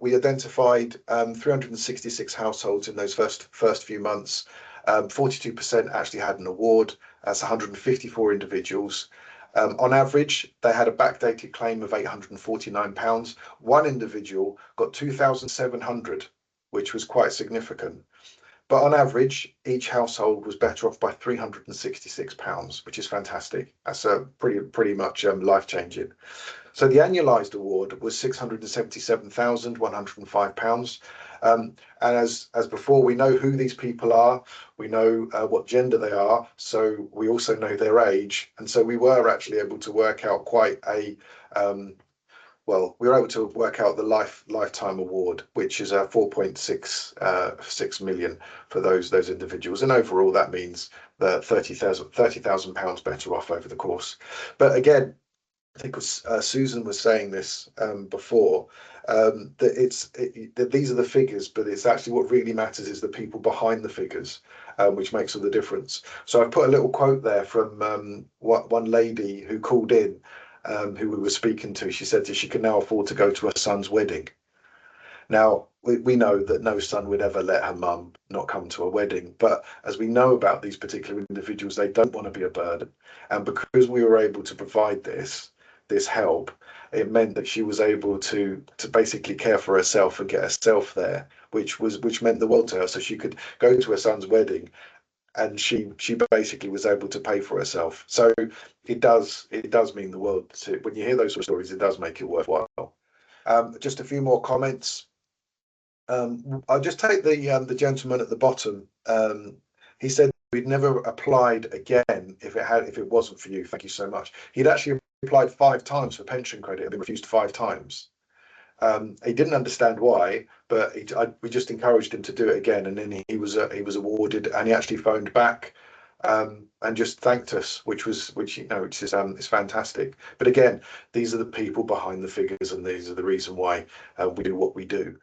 we identified 366 households in those first few months. 42% actually had an award. That's 154 individuals. On average, they had a backdated claim of £849. One individual got 2,700, which was quite significant. But on average, each household was better off by £366, which is fantastic. That's a pretty much life-changing. So the annualised award was £677,105. And as before, we know who these people are. We know what gender they are. So we also know their age. And so we were actually able to work out quite a we were able to work out the lifetime award, which is 4.6 million for those individuals, and overall that means that £30,000 better off over the course. But again, I think Susan was saying this before, that these are the figures, but it's actually what really matters is the people behind the figures, which makes all the difference. So I've put a little quote there from one lady who called in, who we were speaking to. She said that she can now afford to go to her son's wedding. Now, we know that no son would ever let her mum not come to a wedding, but as we know about these particular individuals, they don't want to be a burden. And because we were able to provide this help, it meant that she was able to basically care for herself and get herself there, which meant the world to her. So she could go to her son's wedding, and she basically was able to pay for herself. So it does mean the world when you hear those sort of stories. It does make it worthwhile. Just a few more comments. I'll just take the gentleman at the bottom. He said we'd never applied again if it wasn't for you. Thank you so much. He'd actually applied 5 times for pension credit and been refused 5 times. He didn't understand why, but we just encouraged him to do it again, and then he was awarded, and he actually phoned back and just thanked us, which is fantastic. But again, these are the people behind the figures, and these are the reason why we do what we do.